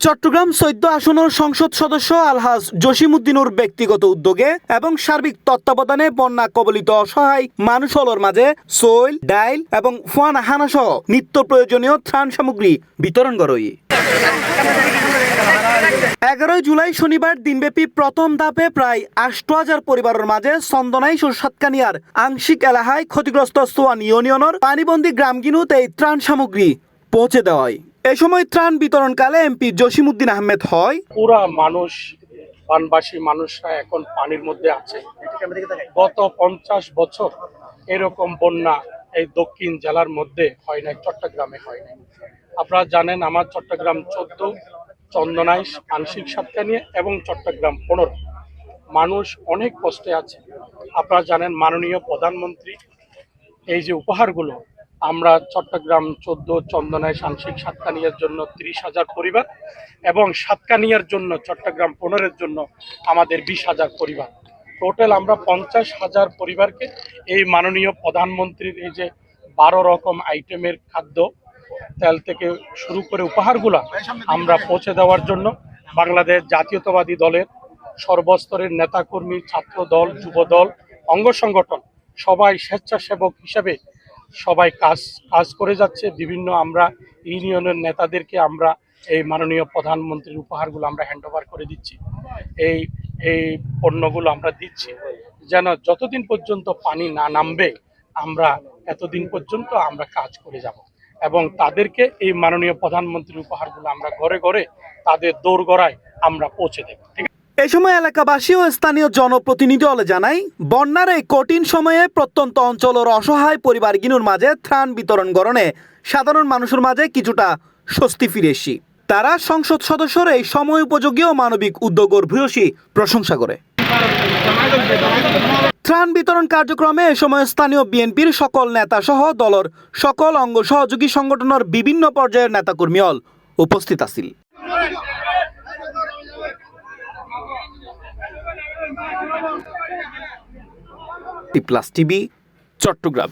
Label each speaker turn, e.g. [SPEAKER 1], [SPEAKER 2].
[SPEAKER 1] চট্টগ্রাম ১৪ আসনের সংসদ সদস্য আলহাজ জসিমউদ্দিনুর ব্যক্তিগত উদ্যোগে এবং সার্বিক তত্ত্বাবধানে বন্যা কবলিত অসহায় মানুষগুলোর মাঝে সইল, ডাইল এবং ফুয়ান হানা সহ নিত্য প্রয়োজনীয় ত্রাণ সামগ্রী বিতরণ করই। ১১ জুলাই শনিবার দিনব্যাপী প্রথম ধাপে প্রায় ৮,০০০ পরিবারের মাঝে চন্দনাইশ ও সাতকানিয়ার আংশিক এলাকায় ক্ষতিগ্রস্ত সোয়ান ইউনিয়নের পানিবন্দী গ্রামগিনুত এই ত্রাণ সামগ্রী পৌঁছে দেওয়া হয়। এ সময় ত্রাণ বিতরণকালে এমপি জসিমউদ্দিন আহমেদ হয়,
[SPEAKER 2] পুরা মানুষ বানবাসী মানুষরা এখন পানির মধ্যে আছে। গত ৫০ বছর এরকম বন্যা এই দক্ষিণ জেলার মধ্যে হয় নাই, চট্টগ্রামে হয় নাই। আপনারা জানেন আমার চট্টগ্রাম ১৪, চন্দনাইশ, আংশিক সাতকানিয়া এবং চট্টগ্রাম ১৫ মানুষ অনেক কষ্টে আছে। আপনারা জানেন মাননীয় প্রধানমন্ত্রী এই যে উপহারগুলো আমরা চট্টগ্রাম ১৪, চন্দনাইশ, আংশিক সাতকানিয়ার জন্য ৩০,০০০ পরিবার এবং সাতকানিয়ার জন্য চট্টগ্রাম ১৫-এর জন্য আমাদের ২০,০০০ পরিবার, টোটাল আমরা ৫০,০০০ পরিবারকে এই মাননীয় প্রধানমন্ত্রীর এই যে ১২ রকম আইটেমের খাদ্য, তেল থেকে শুরু করে উপহারগুলো আমরা পৌঁছে দেওয়ার জন্য বাংলাদেশ জাতীয়তাবাদী দলের সর্বস্তরের নেতাকর্মী, ছাত্র দল, যুব দল, অঙ্গ সংগঠন সবাই স্বেচ্ছাসেবক হিসেবে সবাই কাজ করে যাচ্ছে। বিভিন্ন আমরা ইউনিয়নের নেতাদেরকে আমরা এই মাননীয় প্রধানমন্ত্রীর উপহারগুলো আমরা হ্যান্ডওভার করে দিচ্ছি। এই এই পণ্যগুলো আমরা দিচ্ছি যেন যতদিন পর্যন্ত পানি না নামবে আমরা এতদিন পর্যন্ত আমরা কাজ করে যাব এবং তাদেরকে এই মাননীয় প্রধানমন্ত্রীর উপহারগুলো আমরা ঘরে ঘরে তাদের দোরগোড়ায় আমরা পৌঁছে দেব।
[SPEAKER 1] এই সময় এলাকাবাসী ও স্থানীয় জনপ্রতিনিধি হলে জানায়, বন্যার এই কঠিন সময়ে প্রত্যন্ত অঞ্চলের অসহায় পরিবারগিনুর মাঝে ত্রাণ বিতরণ করণে সাধারণ মানুষের মাঝে কিছুটা স্বস্তি ফিরে এসি। তারা সংসদ সদস্যর এই সময় উপযোগী ও মানবিক উদ্যোগের ভূয়সী প্রশংসা করে। ত্রাণ বিতরণ কার্যক্রমে এ সময় স্থানীয় বিএনপির সকল নেতা সহ দলের সকল অঙ্গ সহযোগী সংগঠনের বিভিন্ন পর্যায়ের নেতাকর্মী হল উপস্থিত আছিল। টি প্লাস টিভি, চট্টগ্রাম।